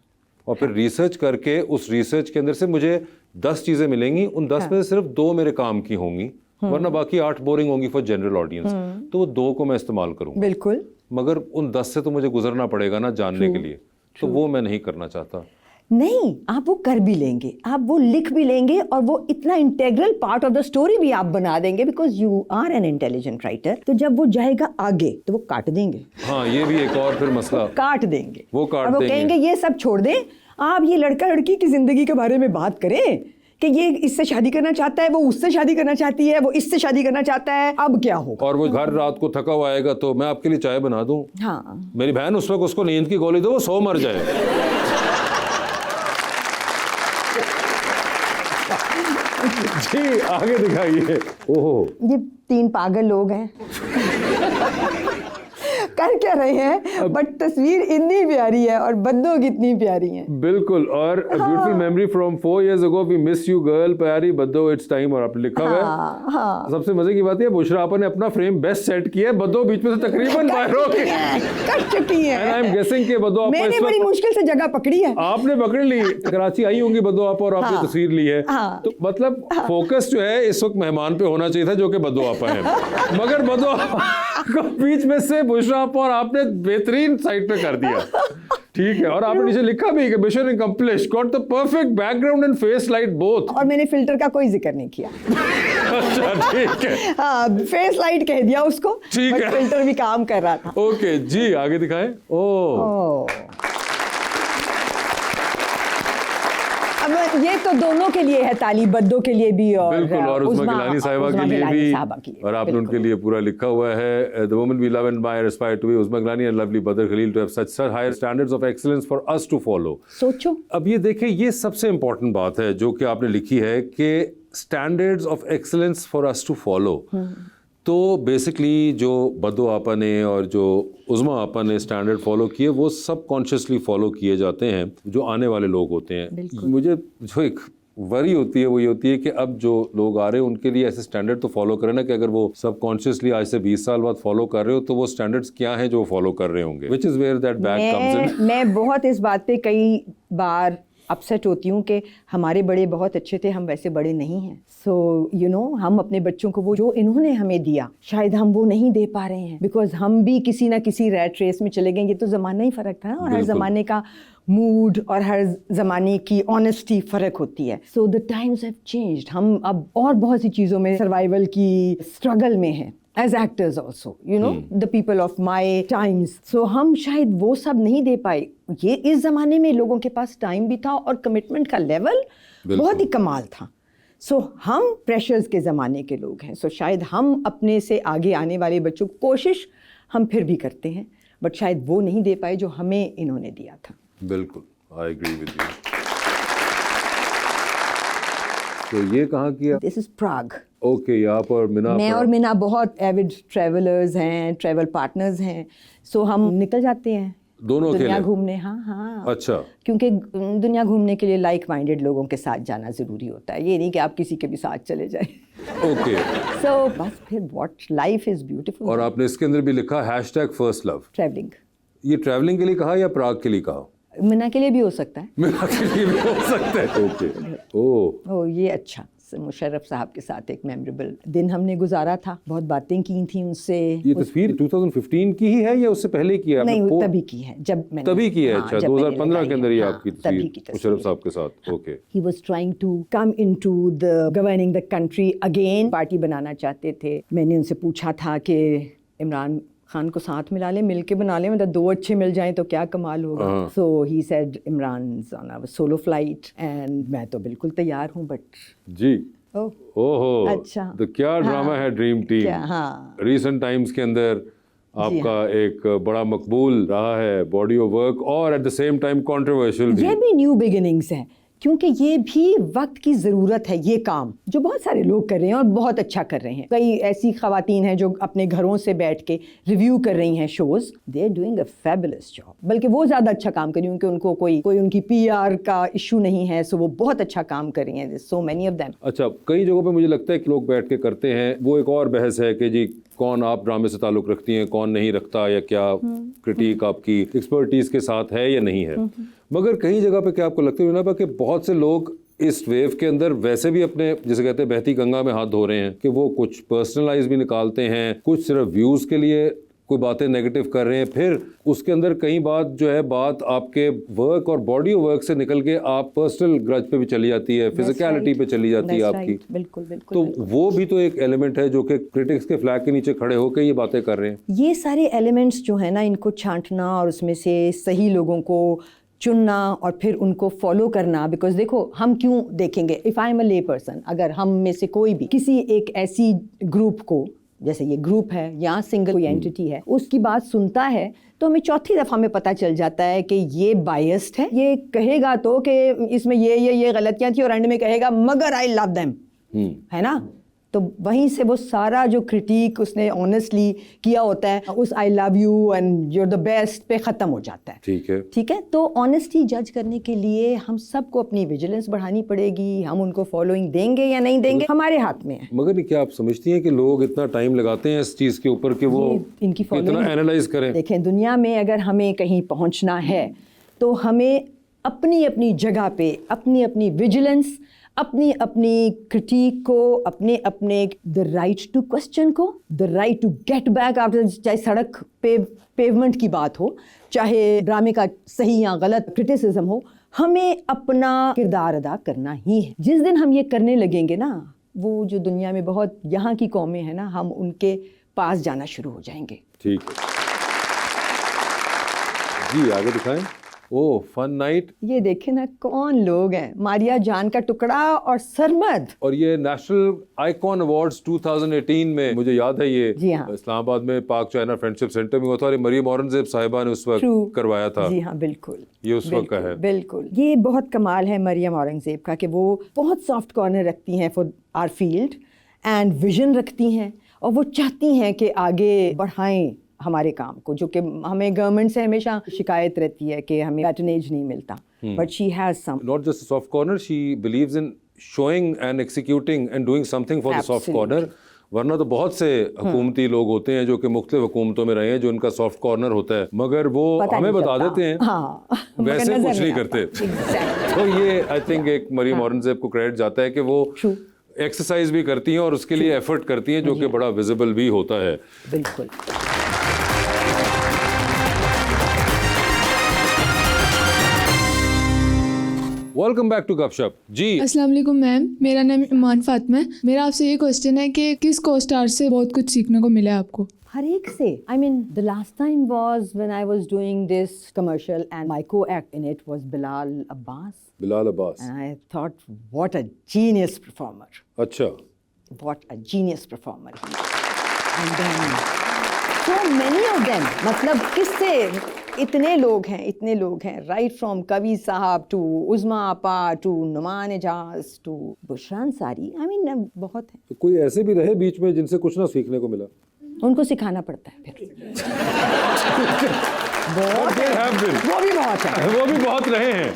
और फिर रिसर्च करके उस रिसर्च के अंदर से मुझे 10 चीज़ें मिलेंगी, उन 10 में से सिर्फ 2 मेरे काम की होंगी, वरना बाकी 8 बोरिंग होंगी फॉर जनरल ऑडियंस। तो वो 2 को मैं इस्तेमाल करूंगा। बिल्कुल। मगर उन 10 से तो मुझे गुजरना पड़ेगा ना जानने के लिए, तो वो मैं नहीं करना चाहता। नहीं, आप वो कर भी लेंगे, आप वो लिख भी लेंगे, और वो इतना integral part of the story भी आप बना देंगे, because you are an intelligent writer. तो जब वो जाएगा आगे तो वो काट देंगे। हाँ, ये भी एक और फिर मसला, काट देंगे, वो काट और वो देंगे। कहेंगे ये सब छोड़ दें, आप ये लड़का लड़की की जिंदगी के बारे में बात करें कि ये इससे शादी करना चाहता है, वो उससे शादी करना चाहती है, वो इससे शादी करना चाहता है, अब क्या होगा। और वो घर रात को थका हुआ आएगा तो मैं आपके लिए चाय बना दूं। हाँ। मेरी बहन उस वक्त उसको नींद की गोली दो, वो 100 मर जाए। जी आगे दिखाइए। ओहो, ये 3 पागल लोग हैं। कर क्या रहे हैं, बट तस्वीर इतनी प्यारी है और बंदों कितनी प्यारी हैं। बिल्कुल। और beautiful memory from 4 years ago, we miss you girl, प्यारी बद्दो, इट्स टाइम। और आपने लिखा हुआ है। हाँ। सबसे मजे की बात है बुशरा आपा ने अपना फ्रेम बेस्ट सेट किया है, बद्दो बीच में से तकरीबन बाहर हो गई, कर चुकी हैं। एंड आई एम गेसिंग कि बद्दो आपा मैंने इस बड़ी वक्त मुश्किल से जगह पकड़ी है। आपने पकड़ ली, कराची आई होंगी बद्दो आपा और आपने हाँ। तस्वीर ली है। हाँ। तो मतलब फोकस जो है इस वक्त मेहमान पे होना चाहिए था, जो कि बद्दो आपा है। मगर बद्दो आपा को बीच में से बुशरा आपा और आपने बेहतरीन साइड पे कर दिया। ठीक है। और आपने नीचे लिखा भी कि mission accomplished, got the perfect background and face light both. और मैंने फिल्टर का कोई जिक्र नहीं किया। अच्छा ठीक है। हाँ, फेस लाइट कह दिया उसको, ठीक बट है। फिल्टर भी काम कर रहा था। ओके जी, आगे दिखाएं। ओह, अब ये तो दोनों के लिए है ताली, बद्दों के लिए भी और बिल्कुल। और उस्मा गिलानी साहिबा के लिए भी, और आपने उनके लिए पूरा लिखा हुआ है, the woman we love and admire aspire to be Usma Gilani and lovely Badar Khalil to have such higher standards of excellence for us to follow। सोचो। अब ये देखें, ये सबसे इंपॉर्टेंट बात है जो कि आपने लिखी है कि standards of excellence for us to follow. तो बेसिकली जो बद्दो आपा ने और जो उज़्मा आपा ने स्टैंडर्ड फॉलो किए, वो सब कॉन्शियसली फॉलो किए जाते हैं जो आने वाले लोग होते हैं। मुझे जो एक वरी होती है वो ये होती है कि अब जो लोग आ रहे हैं उनके लिए ऐसे स्टैंडर्ड तो फॉलो करें ना, कि अगर वो सब कॉन्शियसली आज से 20 साल बाद फॉलो कर रहे हो तो वो स्टैंडर्ड्स क्या हैं जो फॉलो कर रहे होंगे, which is where that back comes in. मैं बहुत इस बात पे कई बार अपसेट होती हूँ कि हमारे बड़े बहुत अच्छे थे, हम वैसे बड़े नहीं हैं। सो यू नो, हम अपने बच्चों को वो जो इन्होंने हमें दिया शायद हम वो नहीं दे पा रहे हैं, बिकॉज हम भी किसी ना किसी रैट रेस में चले गए। ये तो ज़माना ही फ़र्क था ना, और हर ज़माने का मूड और हर ज़माने की ऑनेस्टी फ़र्क होती है। So the times have changed. हम अब और बहुत सी चीज़ों में सर्वाइवल की स्ट्रगल में हैं, as actors also, you know, the people of my times. So हम शायद वो सब नहीं दे पाए। ये इस ज़माने में लोगों के पास टाइम भी था और कमिटमेंट का लेवल बहुत ही कमाल था। सो हम प्रेशर्स के ज़माने के लोग हैं। सो शायद हम अपने से आगे आने वाले बच्चों को कोशिश हम फिर भी करते हैं, बट शायद वो नहीं दे पाए जो हमें इन्होंने दिया था। बिल्कुल, आई एग्री विद यू। तो ये कहाँ किया? This is Prague. ओके, आप और मिना? मैं और मिना बहुत एविड ट्रैवलर्स हैं, ट्रैवल पार्टनर्स हैं। सो हम निकल जाते हैं दोनों दुनिया अकेले? घूमने। हाँ हाँ। अच्छा। क्योंकि दुनिया घूमने के लिए लाइक माइंडेड लोगों के साथ जाना ज़रूरी होता है, ये नहीं कि आप किसी के भी साथ चले जाए। ओके। सो बस फिर व्हाट लाइफ इज़ ब्यूटीफुल। और आपने इसके अंदर भी लिखा #first love। ट्रैवलिंग। ये ट्रैवलिंग के लिए कहा या प्राग के लिए कहा? मिना के लिए भी हो सकता है। मिना के लिए भी हो सकता है। ओके। ओह, ये अच्छा। मुशर्रफ साहब के साथ एक मेमोरेबल दिन हमने गुजारा था, बहुत बातें की थी उनसे। ये तस्वीर 2015 की ही है या उससे पहले की है? नहीं, तभी की है जब मैंने। तभी की है? हाँ, अच्छा, जब मैंने 2015 के अंदर ही हाँ, आपकी तभी की तस्वीर मुशर्रफ साहब के साथ। Okay. He was trying to come into the governing the country again। Party बनाना चाहते थे। मैंने उनसे पूछा था कि इमरान खान को साथ मिला ले, मिल के बना ले, मतलब 2 अच्छे मिल जाएं तो क्या कमाल होगा। So he said Imran's on a solo flight and मैं तो बिल्कुल तैयार हूँ, बट जी। ओह, ओहो, अच्छा। तो क्या ड्रामा है ड्रीम टीम। हाँ। रीसेंट टाइम्स के अंदर आपका एक बड़ा मकबूल रहा है बॉडी ऑफ वर्क, और at the same time controversial भी। ये भी न्यू बिगिनिंग्स है क्योंकि ये भी वक्त की ज़रूरत है, ये काम जो बहुत सारे लोग कर रहे हैं और बहुत अच्छा कर रहे हैं। कई ऐसी ख़वातीन हैं जो अपने घरों से बैठ के रिव्यू कर रही हैं shows, they are doing a fabulous job. बल्कि वो ज़्यादा अच्छा काम कर रही हैं क्योंकि उनको कोई उनकी PR का इशू नहीं है, सो वो बहुत अच्छा काम कर रही हैं, सो मेनी ऑफ देम। अच्छा, कई जगहों पे मुझे लगता है कि लोग बैठ के करते हैं, वो एक और बहस है कि जी कौन आप ड्रामे से ताल्लुक़ रखती हैं, कौन नहीं रखता, या क्या क्रिटिक आपकी एक्सपर्टीज़ के साथ है या नहीं है। मगर कई जगह पे क्या आपको लगता है ना कि बहुत से लोग इस वेव के अंदर वैसे भी अपने, जैसे कहते हैं, बहती गंगा में हाथ धो रहे हैं, कि वो कुछ पर्सनलाइज भी निकालते हैं, कुछ सिर्फ व्यूज़ के लिए कोई बातें नेगेटिव कर रहे हैं, फिर उसके अंदर कई बात जो है बात आपके वर्क और बॉडी ऑफ वर्क से निकल के आप पर्सनल ग्रज पे भी चली जाती है, फिजिकलिटी पे चली जाती है आपकी। बिल्कुल बिल्कुल। तो वो भी तो एक एलिमेंट है जो कि क्रिटिक्स के फ्लैग के नीचे खड़े होकर ये बातें कर रहे हैं। ये सारे एलिमेंट्स जो है ना, इनको छांटना और उसमें से सही लोगों को चुनना और फिर उनको फॉलो करना। बिकॉज देखो, हम क्यों देखेंगे, इफ़ आई एम अ ले पर्सन, अगर हम में से कोई भी किसी एक ऐसी ग्रुप को, जैसे ये ग्रुप है या सिंगल कोई एंटिटी है, उसकी बात सुनता है, तो हमें चौथी दफ़ा में पता चल जाता है कि ये बायस्ड है। ये कहेगा तो कि इसमें ये गलतियाँ थी और एंड में कहेगा मगर आई लव देम, है ना। तो वहीं से वो सारा जो क्रिटिक उसने ऑनेस्टली किया होता है, उस I love you and you are the best पे ख़त्म हो जाता है। ठीक है। तो ऑनेस्टी जज करने के लिए हम सबको अपनी विजिलेंस बढ़ानी पड़ेगी। हम उनको फॉलोइंग देंगे या नहीं देंगे, हमारे हाथ में है। मगर क्या आप समझती हैं कि लोग इतना टाइम लगाते हैं इस चीज़ के ऊपर कि वो इनकी इतना एनालाइज करें? देखें, दुनिया में अगर हमें कहीं पहुंचना है तो हमें अपनी अपनी जगह पे अपनी अपनी विजिलेंस, अपनी अपनी क्रिटिक को, अपने अपने द राइट टू क्वेश्चन को, the right to get back after, चाहे सड़क पे पेवमेंट की बात हो, चाहे ड्रामे का सही या गलत क्रिटिसिज्म हो, हमें अपना किरदार अदा करना ही है। जिस दिन हम ये करने लगेंगे ना, वो जो दुनिया में बहुत यहाँ की कौमें हैं ना, हम उनके पास जाना शुरू हो जाएंगे। ठीक है जी, आगे दिखाएं। ओह, फन नाइट। ये देखें ना कौन लोग हैं, मारिया जान का टुकड़ा और सरमद। और ये नेशनल आइकॉन अवार्ड्स 2018 में, मुझे याद है ये जी हाँ, इस्लामाबाद में पाक चाइना फ्रेंडशिप सेंटर में हुआ था और मरियम औरंगजेब साहिबा ने उस वक्त करवाया था। जी हाँ, बिल्कुल, ये उस वक्त का है। बिल्कुल, ये बहुत कमाल है मरियम औरंगजेब का कि वो बहुत सॉफ्ट कॉर्नर रखती हैं for our field and vision रखती हैं, और वो चाहती हैं कि आगे बढ़ाएं हमारे काम को, जो कि हमें गवर्नमेंट से हमेशा शिकायत रहती है कि हमें पैटर्नेज नहीं मिलता, but she has some, not just soft corner, she believes in showing and executing and doing something for the soft corner. वरना तो बहुत से हुकूमती लोग होते हैं जो कि मुख्तलिफ हुकूमतों में रहे हैं, जो उनका सॉफ्ट कॉर्नर होता है, मगर वो हमें बता देते हैं, हाँ, वैसे कुछ नहीं करते। तो ये आई थिंक एक मरियम औरंगजेब को क्रेडिट जाता है कि वो एक्सरसाइज भी करती हैं और उसके लिए एफर्ट करती हैं, जो कि बड़ा विजिबल भी होता है। बिल्कुल। वेलकम बैक टू गपशप जी। अस्सलाम वालेकुम मैम, मेरा नाम ईमान फातिमा है। मेरा आपसे ये क्वेश्चन है कि किस को स्टार से बहुत कुछ सीखने को मिला है आपको? हर एक से। I mean, the last time was when I was doing this commercial and my co-act in it was Bilal Abbas. Bilal Abbas. And I thought, what a genius performer. अच्छा. What a genius performer. And then so many of them, मतलब किससे इतने लोग हैं, right from कवि साहब to उज़मा आपा to Numan Ejaz to बुशरान सारी, I mean बहुत है। तो कोई ऐसे भी रहे बीच में जिनसे कुछ ना सीखने को मिला? उनको सिखाना पड़ता है फिर। वो भी बहुत है, वो भी बहुत रहे हैं,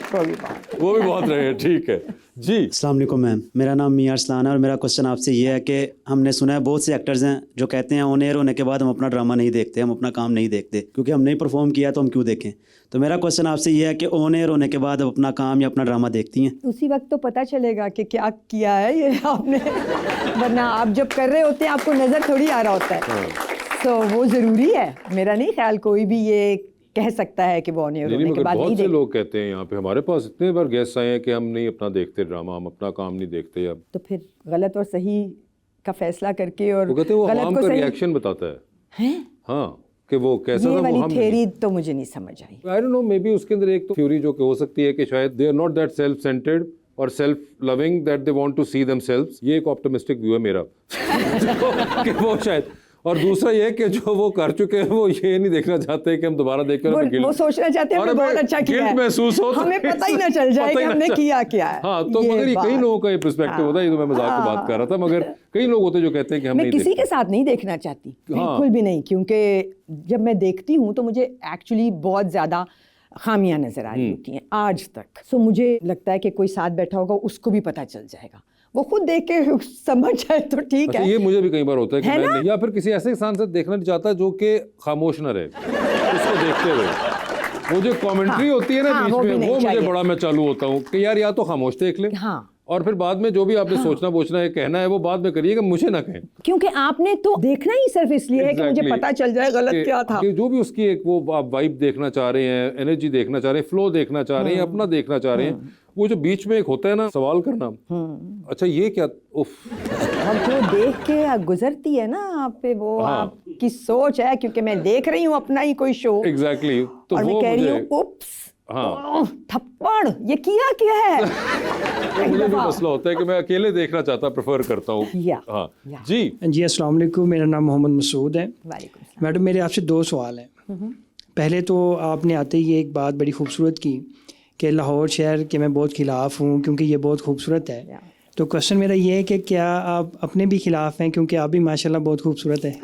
वो भी बहुत रहे हैं। ठीक है जी। अस्सलाम वालेकुम मैम, मेरा नाम मियां अरसलान है और मेरा क्वेश्चन आपसे ये है कि हमने सुना है बहुत से एक्टर्स हैं जो कहते हैं ऑन एयर होने के बाद हम अपना ड्रामा नहीं देखते, हम अपना काम नहीं देखते, क्योंकि हम नहीं परफॉर्म किया तो हम क्यों देखें। तो मेरा क्वेश्चन आपसे ये है कि ऑन एयर होने के बाद अब अपना काम या अपना ड्रामा देखती हैं? उसी वक्त तो पता चलेगा कि क्या किया है ये आपने, वरना आप जब कर रहे होते हैं आपको नज़र थोड़ी आ रहा होता है। तो वो ज़रूरी है, मेरा नहीं ख्याल कोई भी ये कह सकता है कि वो ऑन एयर होने के बाद नहीं बहुत से लोग कहते हैं, यहाँ पे हमारे पास इतने बार गेस्ट आए हैं कि हम नहीं अपना देखते ड्रामा, हम अपना काम नहीं देखते। अब तो फिर गलत और सही का फैसला करके, और वो कहते हैं वो गलत आवाम को का सही रिएक्शन बताता है। हाँ, कि वो कैसा ये था, वाली वो हम थ्योरी तो मुझे नहीं समझ आई। I don't know, maybe उसके अंदर एक तो थ्योरी जो कि हो सकती है कि शायद they are not that self centred और self loving that they want to see themselves. ये एक ऑप्टिमिस्टिक व्यू है मेरा कि वो शायद और दूसरा ये कि जो वो कर चुके हैं वो ये नहीं देखना चाहते कि हम दोबारा देखें। वो सोचना चाहते हैं बहुत अच्छा किया है, महसूस हो, हमें पता ही ना चल जाए कि हमने किया क्या है। हाँ, तो मगर ये कई लोगों का ये पर्सपेक्टिव होता है, ये तो मैं मजाक की बात कर रहा था, मगर कई लोग होते हैं जो कहते हैं कि हम मैं नहीं किसी के साथ नहीं देखना चाहती, बिल्कुल भी नहीं, क्योंकि जब मैं देखती हूँ तो मुझे एक्चुअली बहुत ज्यादा खामियां नजर आ रही होती हैं आज तक। सो मुझे लगता है कि कोई साथ बैठा होगा उसको भी पता चल जाएगा, वो खुद देख के समझ जाए तो ठीक है। ये मुझे भी कई बार होता है कि मैं नहीं, या फिर किसी ऐसे इंसान से देखना नहीं चाहता जो कि खामोश ना रहे उसको देखते हुए। वो जो कमेंट्री होती है ना बीच में, वो मुझे बड़ा मैं चालू होता हूँ कि यार या तो खामोश देख ले, और फिर बाद में जो भी आपने सोचना पूछना है कहना है वो बाद में करिएगा, मुझे ना कहें, क्योंकि आपने तो देखना ही सिर्फ इसलिए है कि मुझे पता चल जाए गलत क्या था। जो भी उसकी एक वो आप वाइब देखना चाह रहे हैं, एनर्जी देखना चाह रहे हैं, फ्लो देखना चाह रहे हैं, अपना देखना चाह रहे हैं, वो जो बीच में एक होता है ना सवाल करना, अच्छा ये क्या, उफ, और जो देख के गुजरती है ना आप पे वो आपकी सोच है, क्योंकि मैं देख रही हूँ अपना ही कोई शो, एग्जैक्टली, तो और मैं कह रही हूँ उप्स, थप्पड़, ये किया क्या है। मुझे भी मसला होता है कि मैं अकेले देखना चाहता, प्रेफर करता हूँ। हाँ जी अस्सलाम वालेकुम, मेरा नाम मोहम्मद मसूद है। मैडम मेरे आपसे 2 सवाल हैं। पहले तो आपने आते ही एक बात बड़ी खूबसूरत की कि लाहौर शहर के मैं बहुत ख़िलाफ़ हूँ क्योंकि ये बहुत खूबसूरत है। तो क्वेश्चन मेरा ये है कि क्या आप अपने भी ख़िलाफ़ हैं, क्योंकि आप भी माशाल्लाह बहुत खूबसूरत है।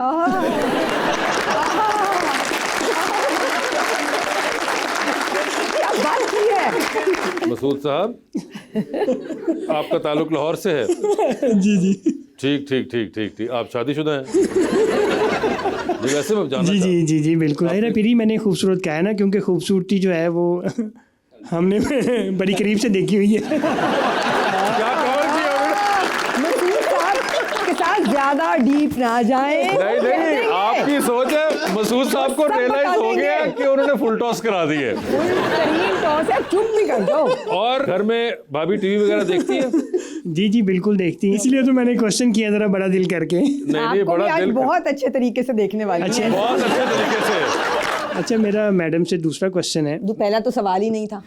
मसूद साहब, आपका ताल्लुक लाहौर से है? जी जी, ठीक ठीक ठीक ठीक ठीक। आप शादीशुदा हैं? जी वैसे मैं जानना जी जी जी जी बिल्कुल। अरे पीरी मैंने खूबसूरत कहा है ना, क्योंकि खूबसूरती जो है वो हमने बड़ी करीब से देखी हुई है। क्या कवर किया ज्यादा डीप ना जाए। नहीं नहीं, आपकी सोच है, मसूद साहब को रियलाइज हो गया कि उन्होंने फुल टॉस करा दी है। टॉस है, चुप भी कर दो। और घर में भाभी टीवी वगैरह देखती है? जी जी बिल्कुल देखती हैं, इसलिए तो मैंने क्वेश्चन किया जरा बड़ा दिल करके। नहीं बड़ा दिल, बहुत अच्छे तरीके से देखने वाली है। बहुत अच्छे तरीके से। अच्छा मेरा मैडम से दूसरा क्वेश्चन है। पहला तो सवाल ही नहीं था।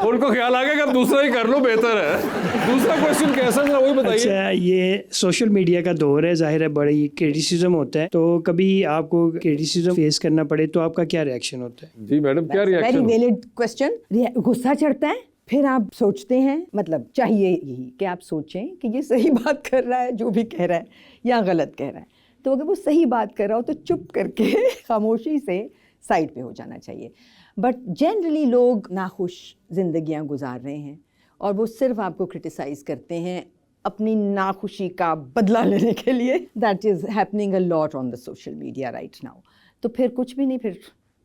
उनको ख्याल आ गया कि अब दूसरा ही कर लो, बेहतर है। दूसरा क्वेश्चन कैसा था वही बताइए। अच्छा ये सोशल मीडिया का दौर है, जाहिर है बड़ी क्रिटिसिज्म होता है, तो कभी आपको क्रिटिसिज्म फेस करना पड़े तो आपका क्या रिएक्शन होता है? जी मैडम क्या रिएक्शन? Very valid question. गुस्सा चढ़ता है, फिर आप सोचते हैं, मतलब चाहिए यही कि आप सोचें कि ये सही बात कर रहा है जो भी कह रहा है या गलत कह रहा है। तो अगर वो सही बात कर रहा हो तो चुप करके खामोशी से साइड पे हो जाना चाहिए। बट जनरली लोग नाखुश ज़िंदगियां गुजार रहे हैं और वो सिर्फ आपको क्रिटिसाइज़ करते हैं अपनी नाखुशी का बदला लेने के लिए। That is happening a lot on the social media right now. तो फिर कुछ भी नहीं, फिर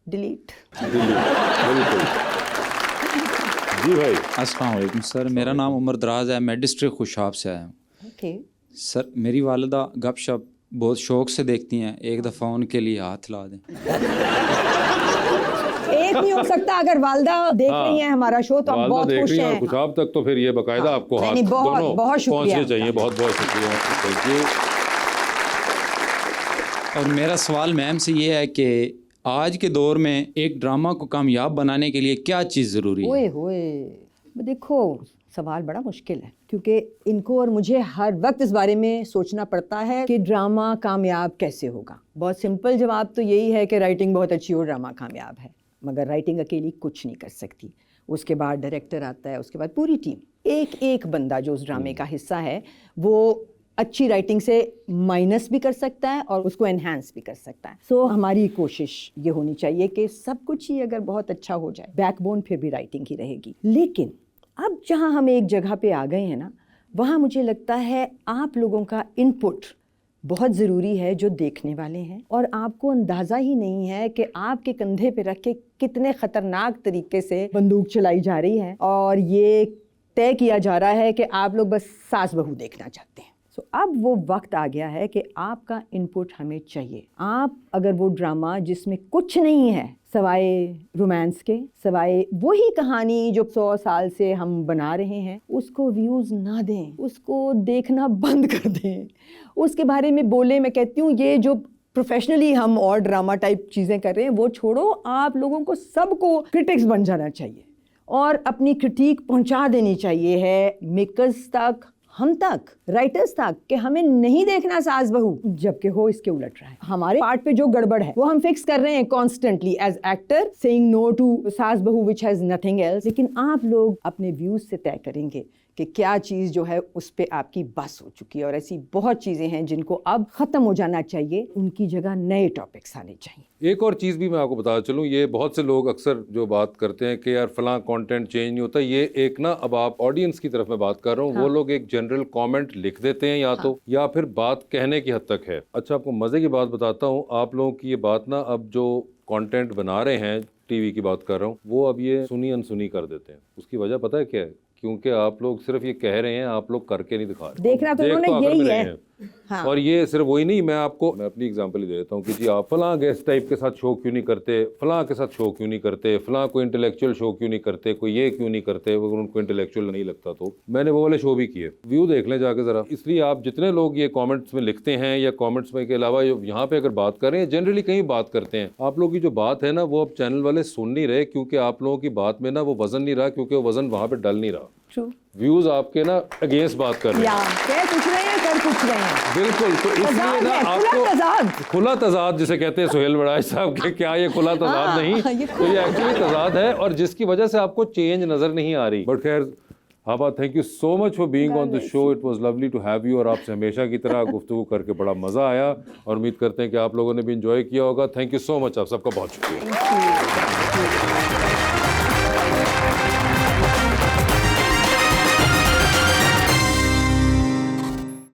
डिलीट। जी भाई। अस्सलाम वालेकुम सर, मेरा नाम उमर दराज है, मैं डिस्ट्रिक्ट खुशाब से आया हूँ। ओके सर, मेरी वालिदा गपशप बहुत शौक से देखती हैं, एक दफ़ा उनके लिए हाथ ला दें। एक नहीं हो सकता, अगर वालदा देख रही हैं हमारा शो तो हम बहुत खुश हैं। खुशाब तक तो फिर ये बकायदा आपको हाथ दोनों पहुंचने चाहिए। बहुत बहुत शुक्रिया, थैंक यू। और मेरा सवाल मैम से ये है कि आज के दौर में एक ड्रामा को कामयाब बनाने के लिए क्या चीज़ ज़रूरी है? ओए होए, देखो सवाल बड़ा मुश्किल है क्योंकि इनको और मुझे हर वक्त इस बारे में सोचना पड़ता है कि ड्रामा कामयाब कैसे होगा। बहुत सिंपल जवाब तो यही है कि राइटिंग बहुत अच्छी हो, ड्रामा कामयाब है। मगर राइटिंग अकेली कुछ नहीं कर सकती, उसके बाद डायरेक्टर आता है, उसके बाद पूरी टीम, एक एक बंदा जो उस ड्रामे का हिस्सा है वो अच्छी राइटिंग से माइनस भी कर सकता है और उसको एनहांस भी कर सकता है। सो हमारी कोशिश ये होनी चाहिए कि सब कुछ ही अगर बहुत अच्छा हो जाए, बैकबोन फिर भी राइटिंग ही रहेगी। लेकिन अब जहाँ हम एक जगह पे आ गए हैं ना, वहाँ मुझे लगता है आप लोगों का इनपुट बहुत ज़रूरी है जो देखने वाले हैं। और आपको अंदाज़ा ही नहीं है कि आपके कंधे पे रख के कितने ख़तरनाक तरीके से बंदूक चलाई जा रही है और ये तय किया जा रहा है कि आप लोग बस सास बहू देखना चाहते हैं। तो अब वो वक्त आ गया है कि आपका इनपुट हमें चाहिए। आप अगर वो ड्रामा जिसमें कुछ नहीं है सवाए रोमांस के, सवाए वही कहानी जो 100 साल से हम बना रहे हैं, उसको व्यूज़ ना दें, उसको देखना बंद कर दें, उसके बारे में बोले। मैं कहती हूँ ये जो प्रोफेशनली हम और ड्रामा टाइप चीज़ें कर रहे हैं वो छोड़ो, आप लोगों को सबको क्रिटिक्स बन जाना चाहिए और अपनी क्रिटिक पहुँचा देनी चाहिए है मेकर्स तक, हम तक, राइटर्स तक, कि हमें नहीं देखना सास बहू, जबकि हो इसके उलट रहा है। हमारे पार्ट पे जो गड़बड़ है वो हम फिक्स कर रहे हैं constantly as actor, saying no to saas bahu which has nothing else. लेकिन आप लोग अपने व्यूज से तय करेंगे कि क्या चीज़ जो है उस पे आपकी बस हो चुकी है, और ऐसी बहुत चीज़ें हैं जिनको अब ख़त्म हो जाना चाहिए, उनकी जगह नए टॉपिक्स आने चाहिए। एक और चीज़ भी मैं आपको बता चलूँ, ये बहुत से लोग अक्सर जो बात करते हैं कि यार फलां कंटेंट चेंज नहीं होता, ये एक ना, अब आप ऑडियंस की तरफ मैं बात कर रहा हूँ, वो लोग एक जनरल कमेंट लिख देते हैं या तो, या फिर बात कहने की हद तक है। अच्छा, आपको मज़े की बात बताता हूँ, आप लोगों की ये बात ना, अब जो कंटेंट बना रहे हैं, टीवी की बात कर रहा हूँ, वो अब ये सुनी अनसुनी कर देते हैं। उसकी वजह पता है क्या है? क्योंकि आप लोग सिर्फ ये कह रहे हैं, आप लोग करके नहीं दिखा रहे। देखना तो उन्होंने यही है। हाँ। और ये सिर्फ वही नहीं, मैं अपनी एग्जांपल ही दे देता हूँ कि जी आप फलां गेस्ट टाइप के साथ शो क्यों नहीं करते, फलां के साथ शो क्यों नहीं करते, फलां कोई इंटेलेक्चुअल शो क्यों नहीं करते, कोई ये क्यों नहीं करते, अगर उनको इंटेलेक्चुअल नहीं लगता तो। मैंने वो वाले शो भी किए, व्यू देख लें जाके ज़रा। इसलिए आप जितने लोग ये कॉमेंट्स में लिखते हैं या कॉमेंट्स में के अलावा यहाँ पे अगर बात कर रहे हैं, जनरली कहीं बात करते हैं, आप लोगों की जो बात है ना, वो अब चैनल वाले सुन नहीं रहे, क्योंकि आप लोगों की बात में ना वो वजन नहीं रहा, क्योंकि वो वजन वहाँ पे डल नहीं रहा। व्यूज आपके ना अगेंस्ट बात कर रहे हैं, कह कुछ रहे हैं, कर कुछ रहे हैं। बिल्कुल। तो इसलिए ना आपको खुला तजाद जिसे कहते हैं सुहेल बड़ाई साहब के, क्या ये खुला तजाद नहीं, तो ये एक्चुअली तजाद है, और जिसकी वजह से आपको चेंज नजर नहीं आ रही। बट खैर Haba, thank you so much for being on the show, it was lovely to have you, और आपसे हमेशा की तरह गुफ्तगू करके बड़ा मज़ा आया, और उम्मीद करते हैं कि आप लोगों ने भी इंजॉय किया होगा। थैंक यू सो मच, आप सबका बहुत शुक्रिया।